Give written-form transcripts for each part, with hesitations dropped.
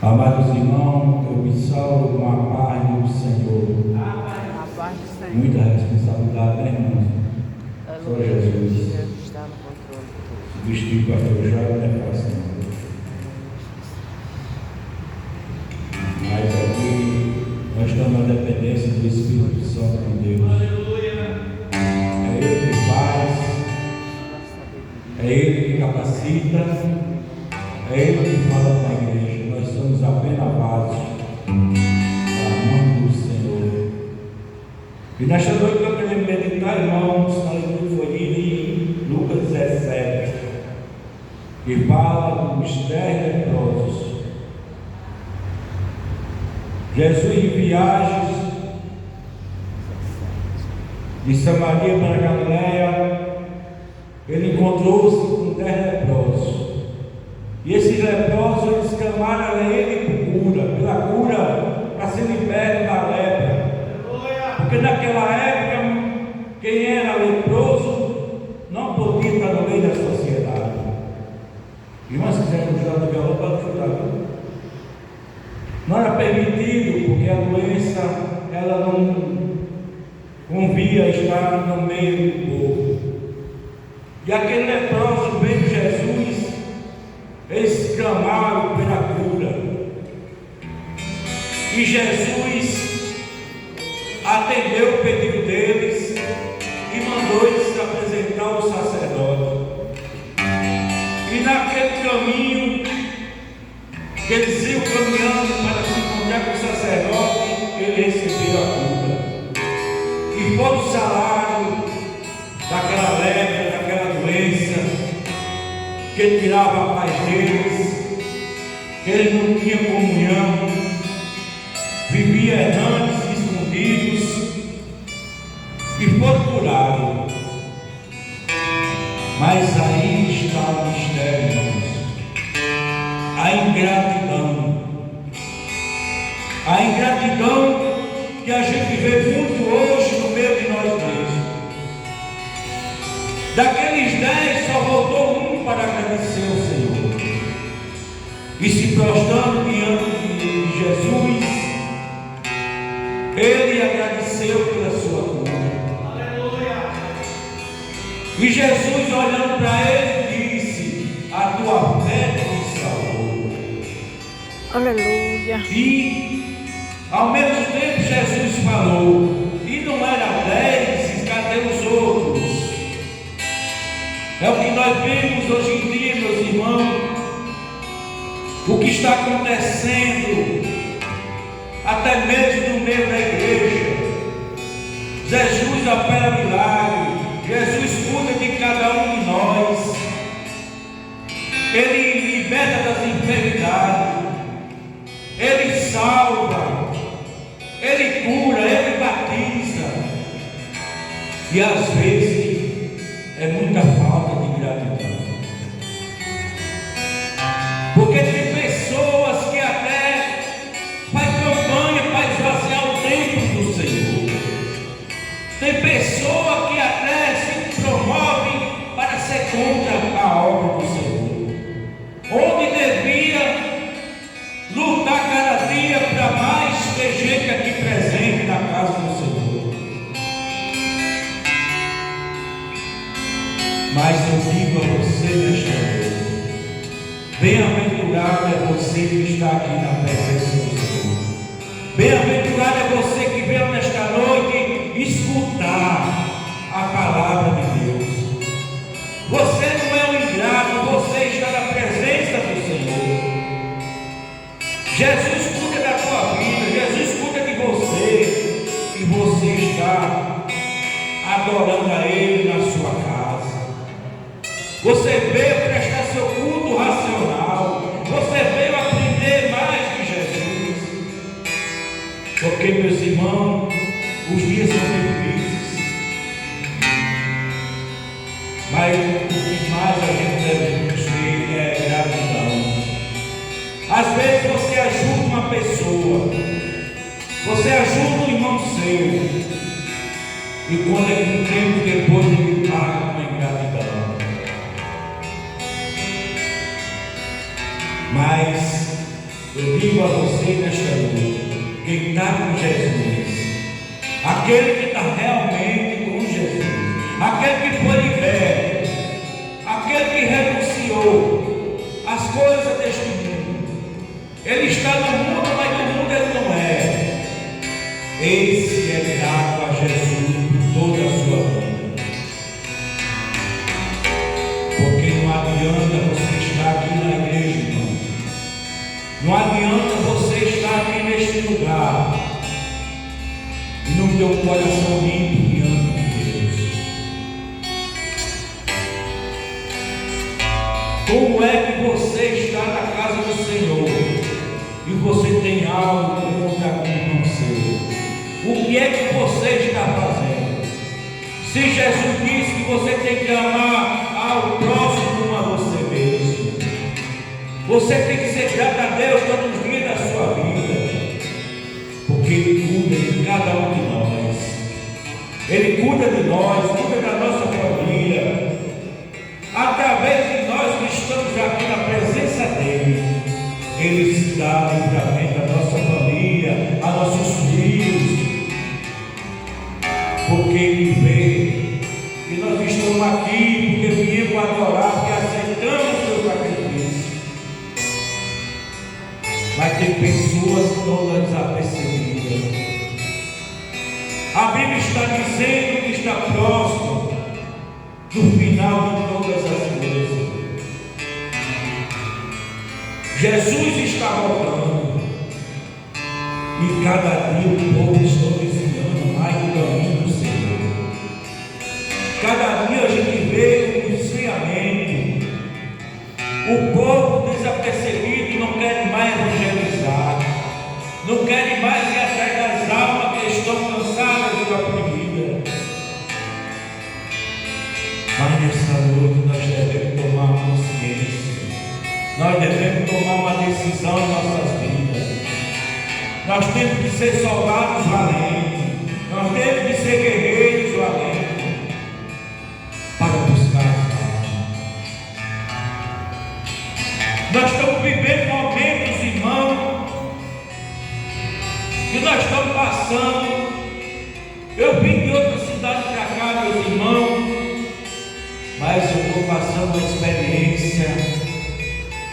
Amados irmãos, eu me salvo com a paz do Senhor. A paz do Senhor. Muita responsabilidade, né, irmãos? Só Jesus. Jesus está no controle de tudo. Substituir o pastor já não é fácil, não. Mas aqui nós estamos na dependência do Espírito Santo de Deus. É Ele que faz, é Ele que capacita, é Ele que fala com a igreja. Nós somos apenas vasos da mão do Senhor. E nesta noite eu quero meditar, irmãos, na leitura que foi lida em Lucas 17, que fala dos 10 leprosos. Jesus em viagens de Samaria para Galiléia, ele encontrou-se com 10 leprosos. E esses leprosos, eles clamaram a ele por cura, pela cura, para ser liberto da lepra. Porque naquela época, quem era leproso não podia estar no meio da sociedade. Irmãos, se quiserem ajudar do violão, pode ajudar, viu? Não era permitido, porque a doença, ela não convia estar no meio do povo. E aquele leproso, vendo Jesus, eles clamaram pela cura. E Jesus atendeu o pedido deles e mandou eles apresentar ao sacerdote. E naquele caminho que eles iam caminhando para se encontrar com o sacerdote, ele recebeu a cura. E foi o salário daquela lepra, daquela doença, que tirava a paz deles, que eles não tinham comunhão, viviam errantes, escondidos, e foram curados. Mas aí está o mistério, irmãos. A ingratidão. A ingratidão que a gente vê muito hoje no meio de nós mesmos. Daqueles 10 só voltou um para agradecer ao Senhor. E se prostrando diante de Jesus, ele agradeceu pela sua cura. Aleluia. E Jesus, olhando para ele, disse: a tua fé te salvou. Aleluia. E ao mesmo tempo Jesus falou: e não era 10, cadê os outros? É o que nós vemos hoje em dia, meus irmãos, o que está acontecendo, até mesmo no meio da igreja. Jesus opera milagre, Jesus cuida de cada um de nós, Ele liberta das enfermidades, Ele salva, Ele cura, Ele batiza. E às vezes é muita falta de gratidão. Porque tem pessoas que até faz campanha para esvaziar o templo do Senhor. Tem pessoa que até se promove para ser contra a obra do Senhor. Onde devia lutar cada dia para mais ter gente aqui presente na casa do Senhor. Mas eu digo a você nesta noite: bem-aventurado é você que está aqui na presença do Senhor. Bem-aventurado é você que veio nesta noite escutar a palavra de Deus. Você não é um ingrato, você está na presença do Senhor. Jesus cuida da tua vida, Jesus cuida de você, e você está adorando a Ele na sua casa. Você veio prestar seu culto racional, você veio aprender mais de Jesus. Porque, meus irmãos, os dias são difíceis, mas o que mais a gente deve construir é gratidão. Às vezes você ajuda uma pessoa, você ajuda um irmão seu, e quando é um tempo depois ele paga com ingratidão. Mas Eu digo a você nesta noite, quem está com Jesus, aquele que está realmente com Jesus, aquele que foi liberto, aquele que renunciou às coisas deste mundo, ele está no mundo, mas no mundo ele não é. Esse é grato a Jesus por toda a sua vida, porque não adianta você estar aqui na igreja, irmão. Não adianta você estar aqui neste lugar e não ter um coração limpo diante de Deus. Como é que você está na casa do Senhor e você tem algo contra o irmão seu? O que é que você está fazendo? Se Jesus disse que você tem que amar ao próximo como a você mesmo, você tem que ser grato a Deus todos os dias da sua vida, porque Ele cuida de cada um de nós. Ele cuida de nós, cuida da nossa família. Através de nós que estamos aqui na presença dEle, Ele se dá livramento à nossa família, a nossos filhos, porque Ele vê que nós estamos aqui, porque viemos adorar, porque aceitamos o seu sacrifício. Mas tem pessoas que estão desapercebidas. A Bíblia está dizendo que está próximo do final de todas as coisas. Jesus está voltando e cada dia o povo está desviando mais do caminho do Senhor. Cada dia a gente vê um desviamento. O povo desapercebido não quer mais evangelizar, não quer mais ir atrás das almas que estão cansadas e oprimidas. Mas nessa noite nós devemos tomar consciência, nós devemos tomar uma decisão em nossas vidas. Nós temos que ser soldados valentes, nós temos que ser guerreiros valentes para buscar as almas. Nós estamos vivendo momentos, irmãos, que nós estamos passando. Eu vim de outra cidade para cá, meus irmãos, mas eu estou passando uma experiência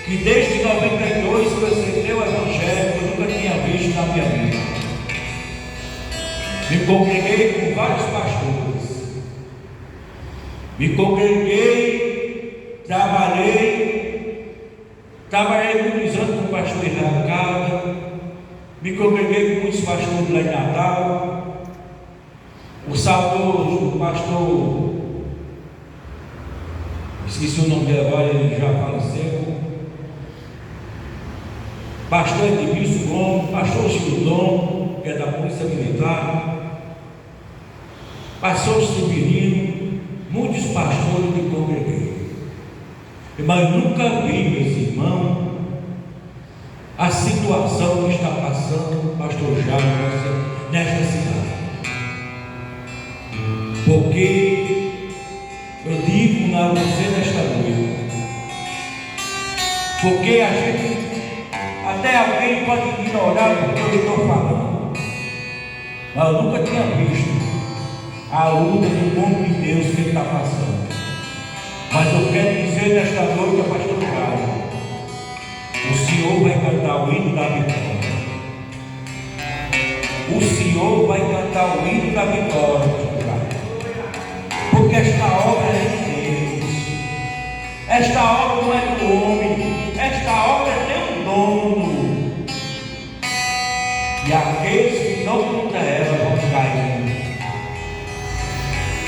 que desde 92 que eu aceitei o Evangelho, eu nunca tinha visto na minha vida. Me congreguei com vários pastores, me congreguei, trabalhei muitos anos com o pastor Israel Carlos, me congreguei com muitos pastores lá em Natal, o saudoso pastor, esqueci o nome dele agora, ele já faleceu, pastor Edmilson Gomes, pastor Gildon, que é da Polícia Militar, pastor Severino, muitos pastores me congreguei. Mas nunca vi, meus irmãos, a situação que está passando o pastor Jairo nesta cidade. Porque eu digo a você nesta noite, porque a gente, até alguém pode ignorar o que eu estou falando, mas eu nunca tinha visto a luta do povo de Deus que ele está passando. Mas eu quero dizer nesta noite, pastor Jairo, o Senhor vai cantar o hino da vitória. O Senhor vai cantar o hino da vitória, pastor Jairo, porque esta obra é de Deus. Esta obra não é do homem, esta obra tem um dono. E aqueles que estão contra ela vão cair.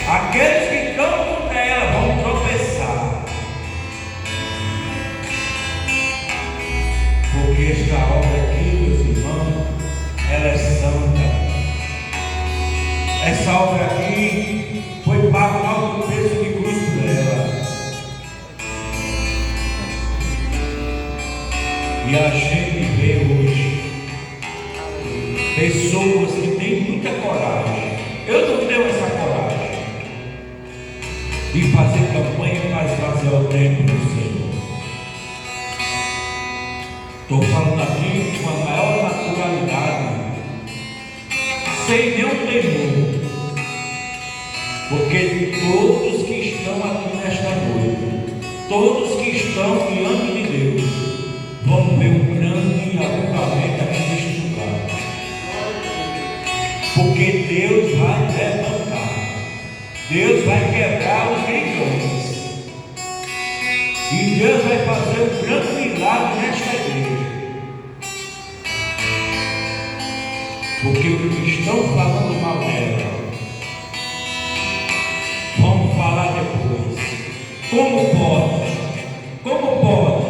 Aqueles que estão contra ela vão tropeçar. Porque esta obra aqui, meus irmãos, ela é santa. Essa obra aqui foi pago o alto preço de cruz por ela. E a gente vê hoje pessoas que têm muita coragem. Eu não tenho essa coragem de fazer campanha para esvaziar o templo do Senhor. Estou falando aqui com a maior naturalidade, sem nenhum temor, porque todos que estão aqui nesta noite, todos que estão diante de Deus, vão ver um grande avivamento aqui neste lugar, porque Deus vai levantar, Deus vai quebrar os grilhões, e Deus vai fazer um grande milagre nesta igreja. Porque os que estão falando mal dela vão falar depois. Como pode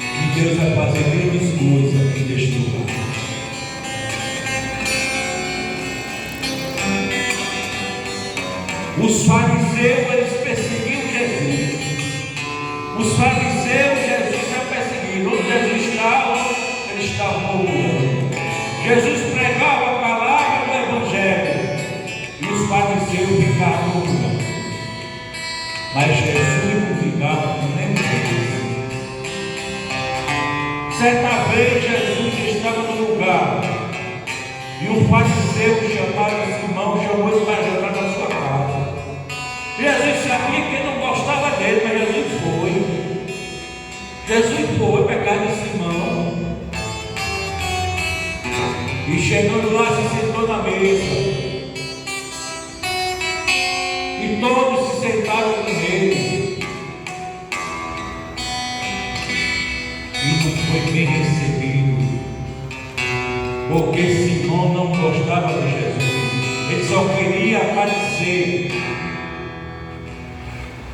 que Deus vai fazer grandes coisas aqui neste lugar? Os fariseus, eles perseguiam Jesus. Os fariseus, Jesus já perseguiram. Onde Jesus estava, eles estavam murmurando. Jesus pregava a palavra do Evangelho e os fariseus ficavam murmurando. Mas Jesus não ficava nem isso. Certa vez Jesus estava no lugar e um fariseu chamado Simão chamou ele para jantar na sua casa. Jesus sabia que ele não gostava dele, mas Jesus foi para casa de Simão e chegando lá se sentou na mesa e todos se sentaram com ele e não foi bem recebido, porque Simão não gostava de Jesus, ele só queria aparecer.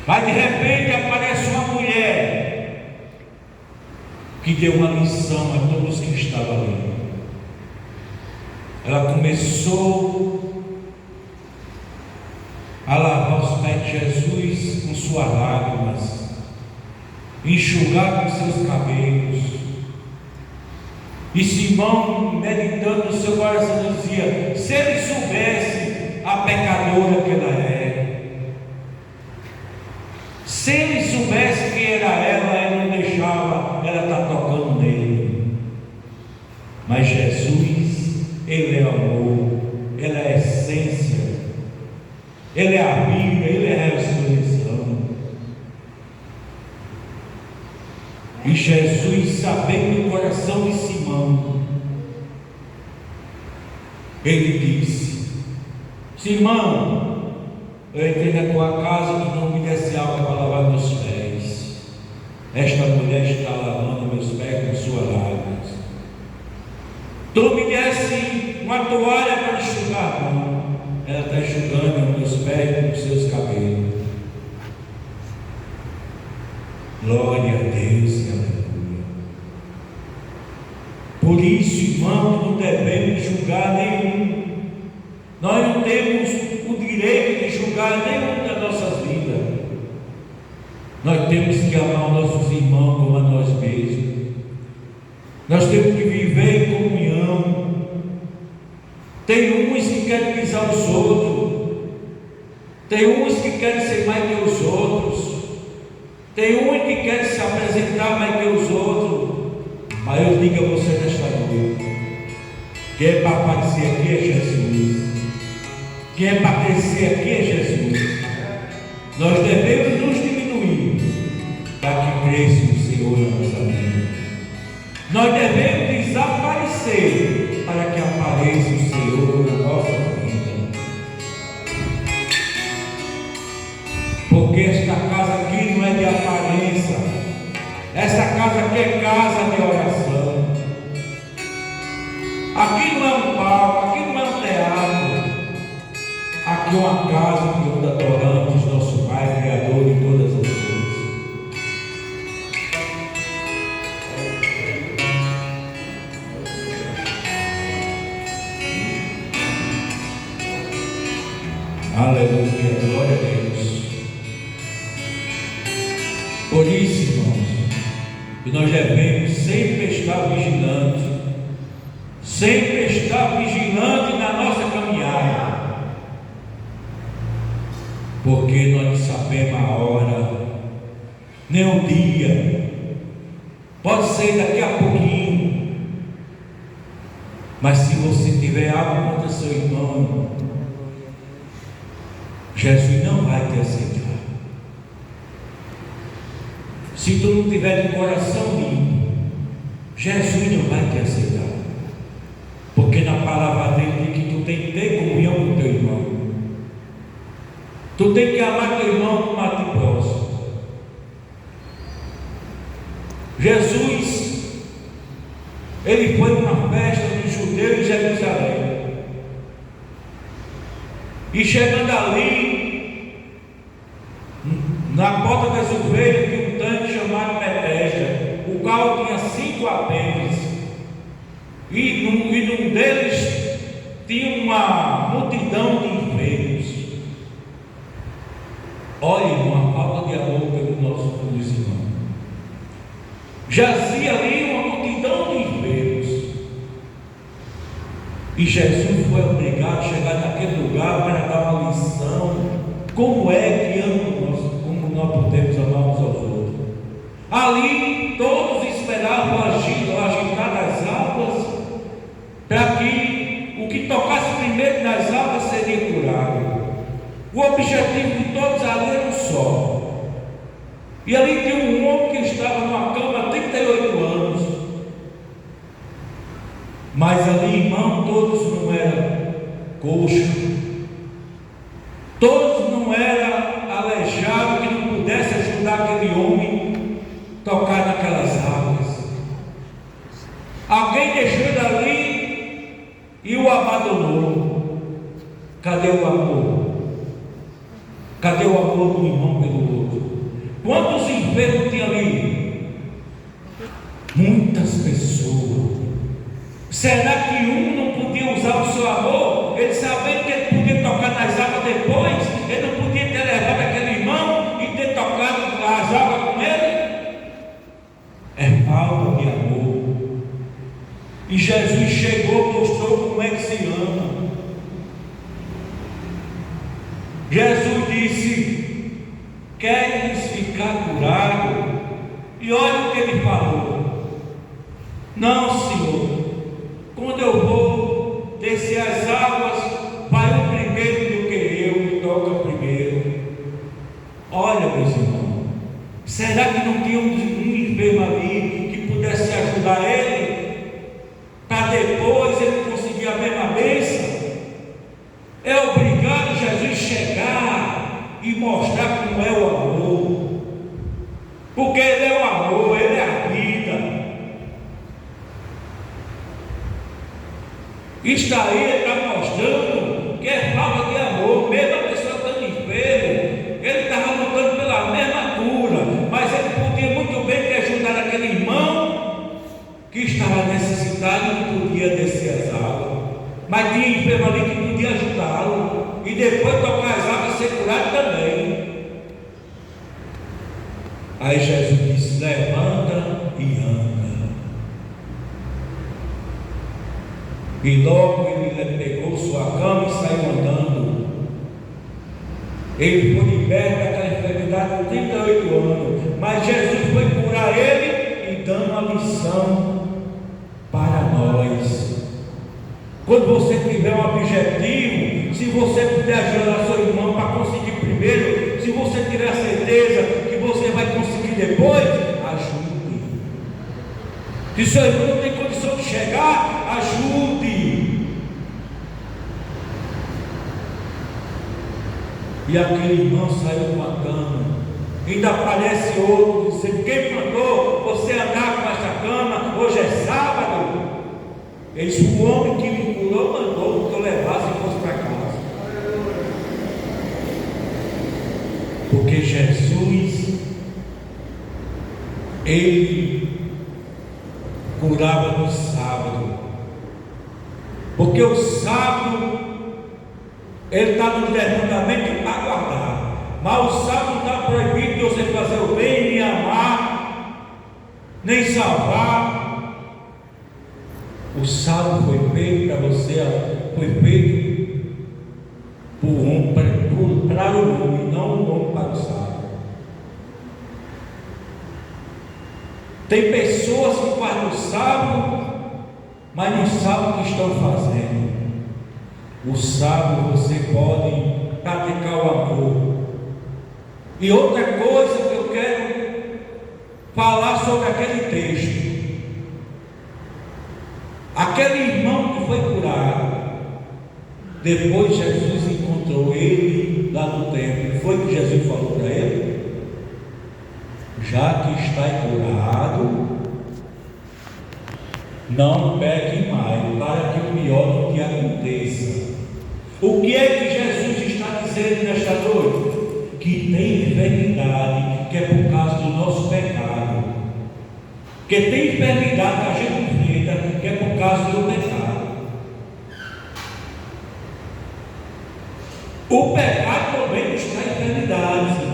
Mas de repente aparece uma mulher que deu uma lição a todos que estavam ali. Ela começou a lavar os pés de Jesus com suas lágrimas, enxugar com seus cabelos. E Simão, meditando no seu coração, dizia: se ele soubesse a pecadora que ela é, se ele soubesse quem era ela, ele não deixava ela estar tocando nele. Mas Jesus, Ele é amor, Ele é a essência, Ele é a vida, Ele é a ressurreição. E Jesus, sabendo o coração de Simão, Ele disse: Simão, eu entrei na tua casa e não me desse água para lavar meus pés. Esta mulher está lavando meus pés com suas lágrimas. Tu me desse uma toalha para enxugar a mão. Ela está enxugando meus pés com seus cabelos. Glória a Deus e aleluia. Por isso, irmão, não devemos julgar nenhum. Nós não temos o direito de julgar nenhum das nossas vidas. Nós temos que amar os nossos irmãos como a nós mesmos. Nós temos que viver em comunhão. Tem uns que querem pisar os outros, tem uns que querem ser mais que os outros, tem uns que querem se apresentar mais que os outros. Mas eu digo a você nesta noite: quem é para aparecer aqui é Jesus. Quem é para crescer aqui é Jesus. Nós devemos nos diminuir para que cresça o Senhor na nossa vida. Nós devemos desaparecer para que apareça o Senhor na nossa vida. Porque esta casa aqui não é de aparência. Esta casa aqui é casa de oração. Aqui não é um palco, aqui não é um teatro. Aqui é uma casa onde adoramos nosso Pai, Criador de todas as coisas. Aleluia, glória a Deus. Por isso, irmãos, que nós devemos sempre estar vigilantes, sempre estar vigilante na nossa caminhada. Porque nós não sabemos a hora, nem o dia, Pode ser daqui a pouquinho. Mas se você tiver algo contra seu irmão, Jesus não vai te aceitar. Se tu não tiver de coração limpo, Jesus não vai te aceitar. Porque na palavra dele diz que tu tem que ter comunhão com teu irmão. Tu tem que amar teu irmão como a ti próximo. Jesus, ele foi numa festa dos judeus em Jerusalém. E chegando ali, na porta das ovelhas, tinha um tanque chamado Betesda, o qual tinha 5 apêndices. E num deles tinha uma multidão de enfermos. Olha, uma falta de amor pelos nossos irmãos. Jazia ali uma multidão de enfermos. E Jesus foi obrigado a chegar naquele lugar para dar uma lição. Como é que como nós podemos amar uns aos outros? Ali todos esperavam agitar das águas, para que o que tocasse primeiro nas águas seria curado. O objetivo de todos ali era um só. E ali tinha um homem que estava numa cama há 38 anos. Mas ali, irmão, todos não eram coxos, todos não eram aleijados que não pudesse ajudar aquele homem a tocar naquelas águas. Alguém deixou dali e o abandonou. Cadê o amor? Cadê o amor do irmão pelo outro? Quantos enfermos tinha ali? Muitas pessoas. Será que um não podia usar o seu amor? Ele sabendo que ele podia tocar nas águas depois, ele não podia ter levado aquele irmão e ter tocado as águas com ele? É falta de amor. E Jesus chegou, mostrou como é que se ama. Jesus disse: queres ficar curado? E olha o que ele falou: não, Senhor, quando eu vou descer as águas, vai o primeiro do que eu, me toca primeiro. Olha, meus irmãos, será que não tinha um enfermo ali que pudesse ajudar ele, para depois ele conseguir a mesma bênção? É obrigado Jesus chegar e mostrar como é o amor, porque ele é o amor, ele é a vida. Isto aí está mostrando que é falta de amor. Mesmo a pessoa estando enfermo, ele estava lutando pela mesma cura, mas ele podia muito bem ter ajudado aquele irmão que estava necessitado e não podia descer as águas, mas tinha enfermo ali que podia ajudá-lo e depois tocar as águas e ser curado também. Aí Jesus disse: levanta e anda. E logo ele pegou sua cama e saiu andando. Ele foi liberto daquela enfermidade de 38 anos. Mas Jesus foi curar ele e dando uma lição para nós. Quando você tiver um objetivo, se você puder ajudar seu irmão para conseguir primeiro, se você tiver certeza que você vai conseguir depois, ajude. Se seu irmão não tem condição de chegar, ajude. E aquele irmão saiu com a cama. Ainda aparece outro dizendo: quem mandou você andar com essa cama? Hoje é sábado. Ele disse: o homem que me curou mandou que eu levasse e fosse para casa. Porque Jesus, ele curava no sábado. Porque o sábado ele está no mandamento para guardar. Mas o sábado não está proibido de você fazer o bem, nem amar, nem salvar. O sábado foi feito para você, foi feito para o homem, não o homem para o sábado. Tem pessoas que guardam o sábado, mas não sabem o que estão fazendo. O sábado você pode praticar o amor. E outra coisa que eu quero falar sobre aquele texto. Aquele irmão que foi curado, depois Jesus encontrou ele lá no templo. Foi o que Jesus falou para ele? Já que está curado, não peque mais, para que o pior não te aconteça. O que é que Jesus está dizendo nesta noite? Que tem enfermidade que é por causa do nosso pecado. Que tem enfermidade que a gente enfrenta que é por causa do pecado. O pecado também nos traz enfermidades.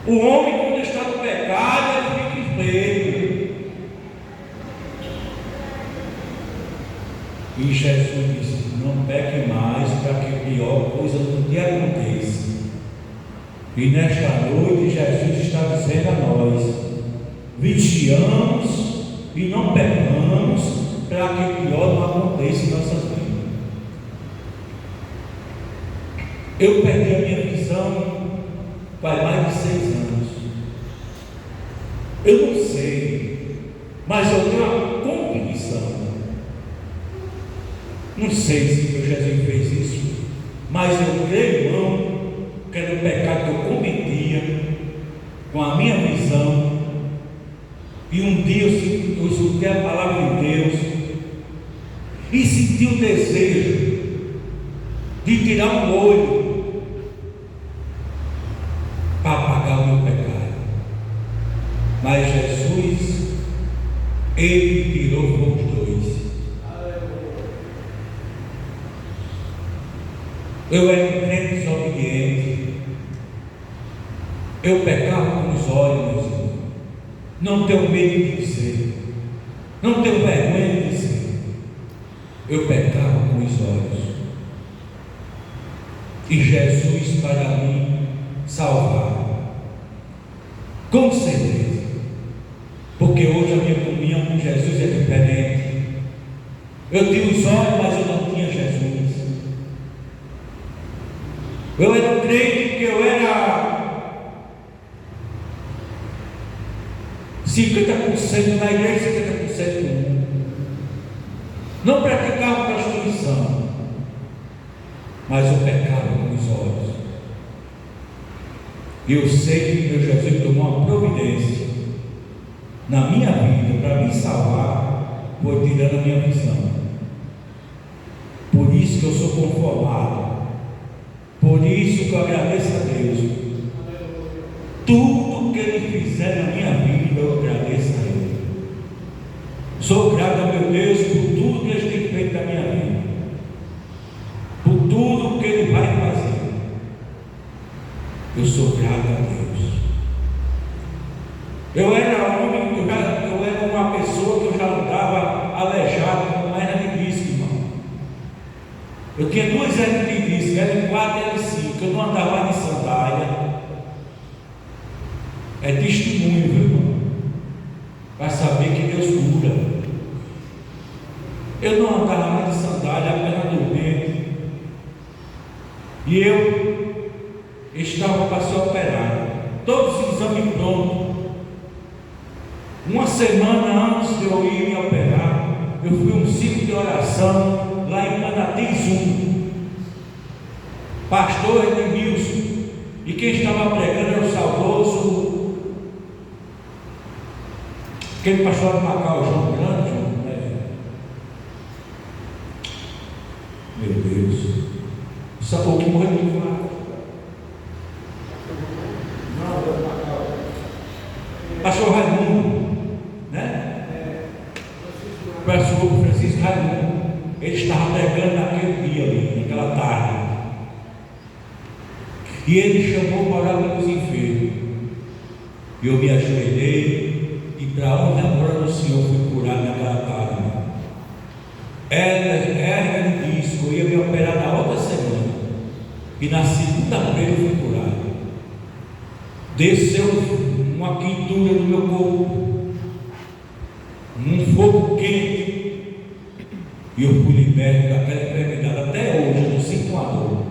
O homem, quando está no pecado, ele fica enfermo. E Jesus disse: não peque mais, para que a pior coisa não te aconteça. E nesta noite Jesus está dizendo a nós: vigiamos e não pecamos, para que o pior não aconteça em nossas vidas. Eu perdi a minha visão faz mais de 6 anos. Eu não sei, mas eu tenho uma convicção. Não sei se meu Jesus fez isso, mas eu creio, irmão, que era o pecado que eu cometia com a minha visão. E um dia eu escutei a palavra de Deus e senti o desejo de tirar um olho para apagar o meu pecado. Mas Jesus, Ele tirou os dois. Eu era um crente desobediente. Eu pecava com os olhos, meus irmãos. Não tenho medo de dizer. Não tenho vergonha de dizer. Eu pecava com os olhos. E Jesus para mim salvar. Com certeza. Porque hoje a minha comunhão com Jesus é diferente. Eu tinha os olhos, mas eu não tinha Jesus. Eu era crente que eu era 50% na igreja e 50% no mundo. Não praticava prostituição, mas eu pecava com os olhos. E eu sei que meu Jesus tomou uma providência na minha vida para me salvar, foi tirando a minha visão. Por isso que eu sou conformado. Por isso que eu agradeço a Deus. Tudo que Ele fizer na minha vida, eu agradeço a Ele. Sou grato a meu Deus por tudo que Ele tem feito na minha vida, por tudo que Ele vai fazer. Eu sou grato a Deus. Eu era uma pessoa que eu já andava aleijado com uma hernia de disco, irmão. Eu tinha 2 hernias de disco, era 4 e 5. Eu não andava mais de sandália. É testemunho, meu irmão, para saber que Deus cura. Eu não andava mais de sandália, apenas dormente. E eu estava para ser operado. Todos os exames prontos. Uma semana antes de eu ir me operar, eu fui a um ciclo de oração lá em Manatins 1. Pastor Edmilson. E quem estava pregando era o saudoso, aquele pastor de Macau, João Grande, meu Deus, só o que morreu de fato. Pastor Raimundo, né? Pastor Francisco Raimundo, ele estava pregando naquele dia ali, naquela tarde. E ele chamou para orar pelos enfermos. E eu me ajoelhei e para a honra e glória do Senhor fui curado naquela tarde. Era de disco, eu ia me operar na outra semana. E na segunda-feira eu fui curado. Desceu uma quentura no meu corpo, um fogo quente, e eu fui liberto daquela enfermidade. Até hoje eu não sinto uma dor.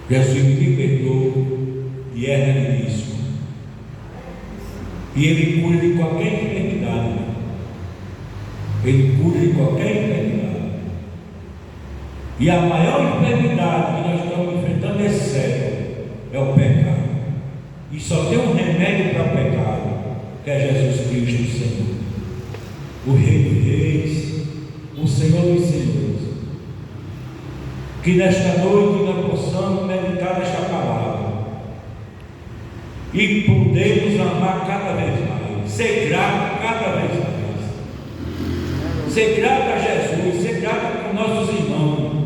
Jesus me libertou e é realíssimo. E Ele cura de qualquer enfermidade. Ele cura de qualquer enfermidade. E a maior enfermidade que nós estamos enfrentando nesse século é o pecado. E só tem um remédio para o pecado, que é Jesus Cristo, o Senhor, o Rei dos Reis, o Senhor dos Senhores. Que nesta noite nós possamos meditar nesta palavra e podemos amar cada vez mais, ser grato cada vez mais, ser grato a Jesus, ser grato com nossos irmãos.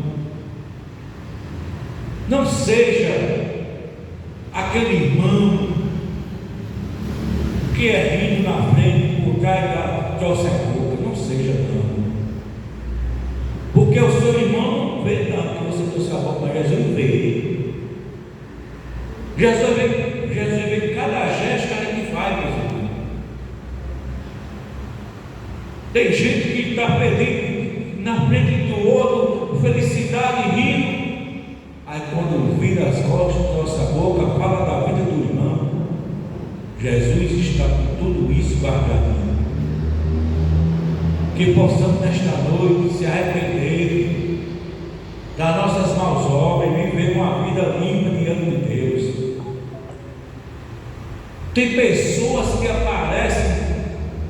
Não seja aquele irmão que é rindo na frente por trás da troça boca. Não seja, não. Porque o seu irmão não vê tanto que você trouxe a boca, mas Jesus vê. Jesus vê cada gesto que a gente faz, meus irmãos. Tem gente que está feliz na frente do outro, felicidade, rindo. Aí quando vira as costas, troça a boca, fala da vida do irmão. Jesus está com tudo isso guardadinho. Que possamos nesta noite se arrepender das nossas maus obras e viver uma vida limpa diante de Deus. Tem pessoas que aparecem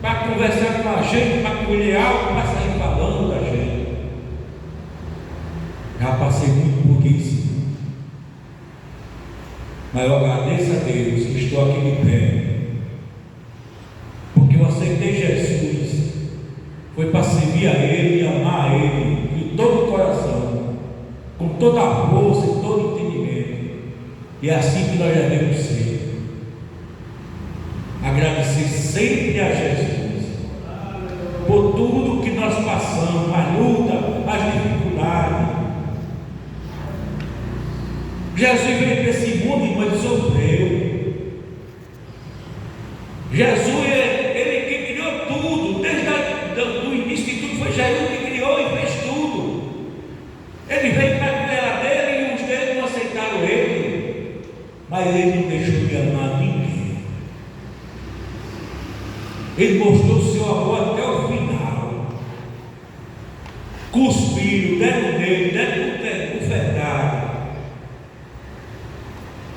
para conversar com a gente, para colher algo, para sair falando da gente. Já passei muito por isso. Mas eu agradeço a Deus que estou aqui de pé, porque eu aceitei Jesus, foi para servir a Ele e amar a Ele de todo o coração, com toda a força e todo o entendimento. E é assim que nós devemos ser. Agradecer sempre a Jesus por tudo que nós passamos, as lutas, as dificuldades. Jesus veio para esse mundo e ele sofreu. Jesus, ele que criou tudo, desde o início de tudo, foi Jesus que criou e fez tudo. Ele veio para cuidar dele e os dele não aceitaram ele, mas ele não deixou de amar ninguém. Ele mostrou o seu amor até o final. Cuspiram, deram nele, deram bufetada.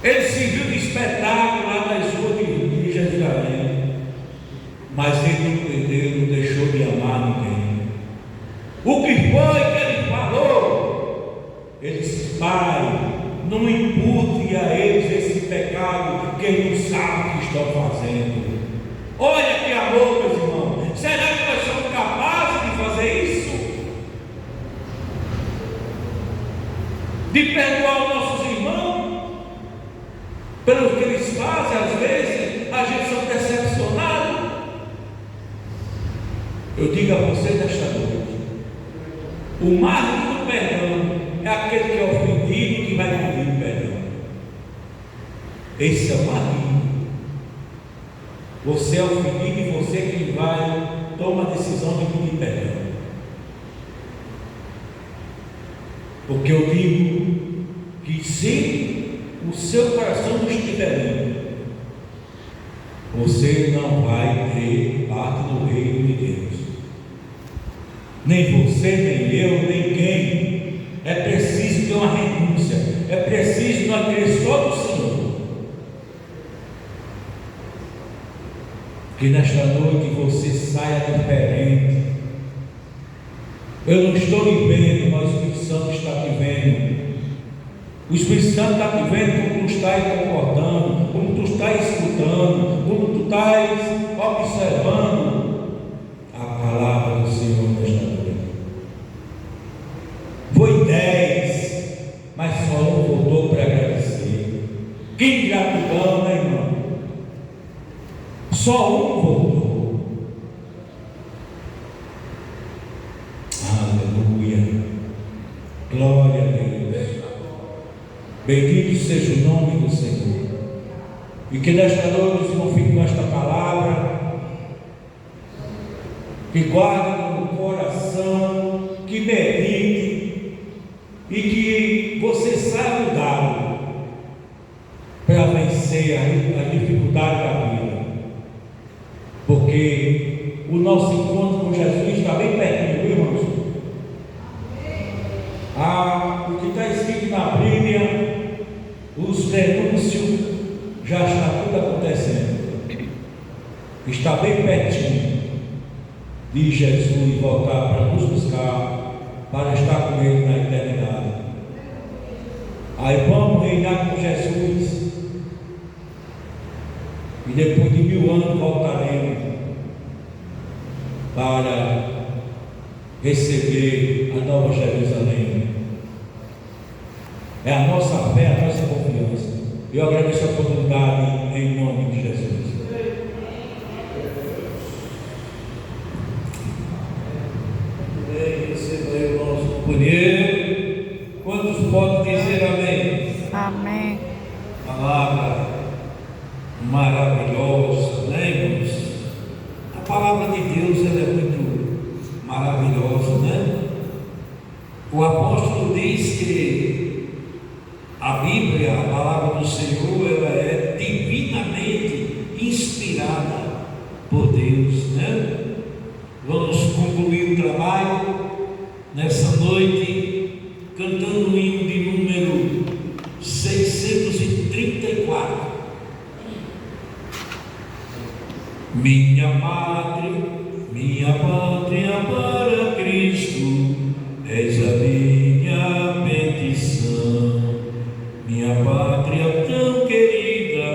Ele se viu de espetáculo lá nas ruas de Jerusalém, mas ele não perdeu, não deixou de amar ninguém. O que foi que ele falou? Ele disse: Pai, não impute a eles esse pecado que eles não sabem o que estão fazendo. Olha que amor, meus irmãos. Será que nós somos capazes de fazer isso? De perdoar os nossos irmãos pelo que eles fazem? Às vezes a gente são decepcionados. Eu digo a você nesta noite, o marco do perdão é aquele que é ofendido que vai pedir perdão. Esse é o marco. Você é ofendido e você que vai tomar a decisão de pedir perdão. Porque eu digo que se o seu coração não estiver limpo, você não vai ter parte do reino de Deus. Nem você, nem eu, nem quem. É preciso ter uma renúncia. É preciso nós ter só do Senhor. Que nesta noite você saia diferente. Eu não estou lhe vendo, mas o Espírito Santo está te vendo. O Espírito Santo está te vendo como tu estás concordando, como tu estás escutando, como tu estás observando a palavra do Senhor nesta noite. Foi 10, mas só um voltou para agradecer. Que ingratidão, né, irmão? Só um voltou. Aleluia. Glória a Deus. Bendito seja o nome do Senhor. E que nesta noite os irmãos fiquem com esta palavra, que guardem no coração, que medite e que você saia do galo para vencer a dificuldade da vida, porque o nosso encontro com Jesus está bem pertinho, viu, irmãos? O que está escrito na Bíblia, os prenúncios, já está tudo acontecendo, está bem pertinho de Jesus voltar para nos buscar, para estar com Ele na eternidade. Aí vamos reinar com Jesus, e depois de 1000 anos voltaremos para receber a nova Jerusalém. É a nossa fé, a nossa confiança. Eu agradeço a oportunidade em nome de Jesus. Receba aí o nosso companheiro. Quantos podem dizer amém? Amém. Palavra maravilhosa, né, irmãos? A palavra de Deus, ela é muito maravilhosa, né? O apóstolo diz que a Bíblia, a palavra do Senhor, ela é divinamente inspirada por Deus, né? Vamos concluir o trabalho nessa noite cantando o hino de número 634. Minha pátria para Cristo, és a minha petição. Minha pátria tão querida,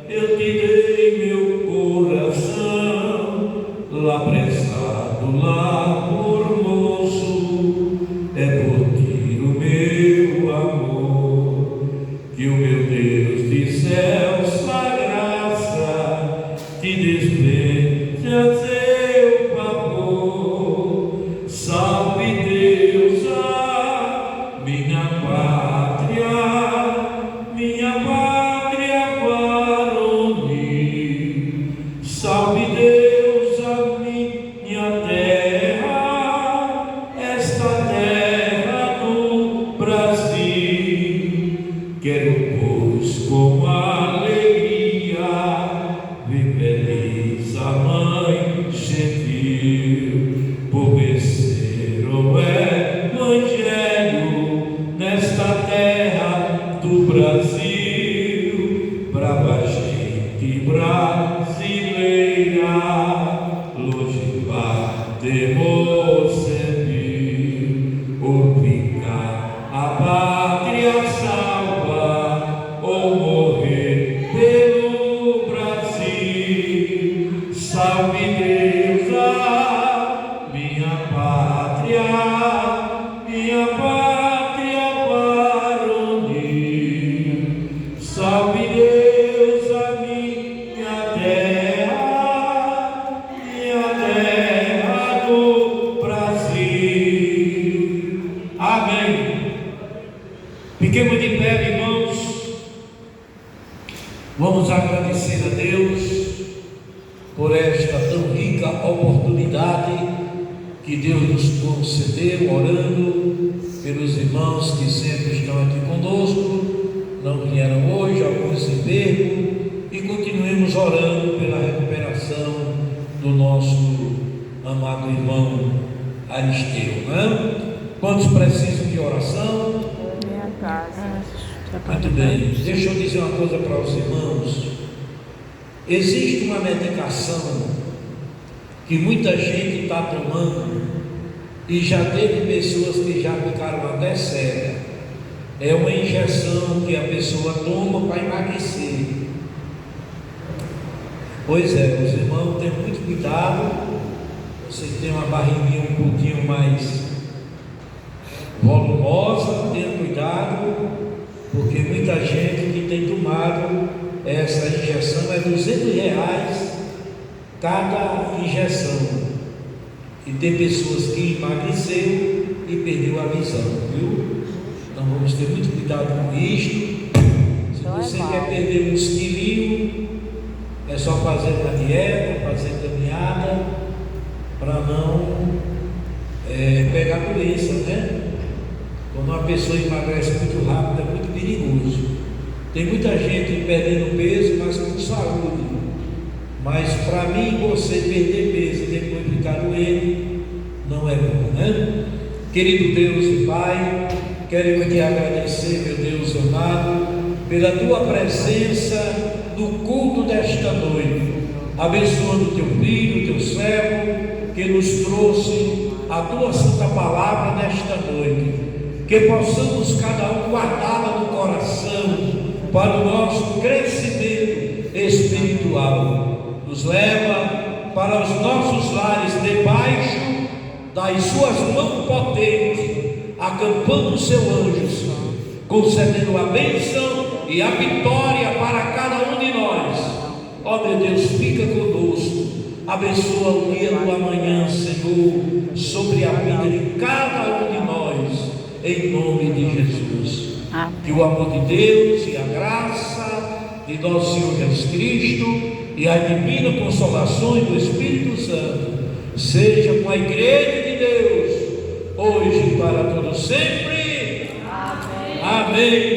eu te dei meu coração. Lá prestado, lá formoso, é por ti o meu amor. Que o meu Deus de céus, a graça, te despeja seu favor. Salve Deus, minha pátria varonil. Salve Deus, a minha terra, esta terra do Brasil. Quero, pois, com alegria ver feliz a mãe gentil, por vencer o Evangelho nesta terra do Brasil. Brava gente brasileira, longe batemos servir, ou ficar a pátria salva, ou morrer pelo Brasil. Salve Deus, minha pátria varonil. Salve Deus, a minha terra do Brasil. Amém. Fiquemos de pé, irmãos. Vamos agradecer a Deus por esta tão rica oportunidade que Deus nos concedeu, orando pelos irmãos que sempre estão aqui conosco, não vieram hoje, alguns enfermos, e continuemos orando pela recuperação do nosso amado irmão Aristeu, né? Quantos precisam de oração? Minha casa. Muito bem, deixa eu dizer uma coisa para os irmãos. Existe uma medicação que muita gente está tomando e já teve pessoas que já ficaram até cegas. É uma injeção que a pessoa toma para emagrecer. Pois é, os irmãos, tenham muito cuidado. Você tem uma barriguinha um pouquinho mais volumosa, tenha cuidado, porque muita gente que tem tomado essa injeção é R$200 cada injeção. E tem pessoas que emagreceram e perdeu a visão, viu? Então vamos ter muito cuidado com isto. Se Você quer perder uns quilinhos, é só fazer uma dieta, fazer caminhada, para não pegar doença, né? Quando uma pessoa emagrece muito rápido, é muito perigoso. Tem muita gente perdendo peso, mas com saúde. Mas para mim, você perder peso e depois ficar doente, não é bom, né? Querido Deus e Pai, quero te agradecer, meu Deus amado, pela tua presença no culto desta noite, abençoando teu filho, teu servo, que nos trouxe a tua santa palavra nesta noite, que possamos cada um guardá-la no coração para o nosso crescimento espiritual. Nos leva para os nossos lares debaixo das suas mãos potentes, acampando os seus anjos, concedendo a bênção e a vitória para cada um de nós. Ó meu Deus, fica conosco, abençoa o dia do amanhã, Senhor, sobre a vida de cada um de nós, em nome de Jesus. Amém. Que o amor de Deus e a graça de nosso Senhor Jesus Cristo e a divina consolação do Espírito Santo seja com a igreja de Deus, hoje e para todo sempre. Amém. Amém.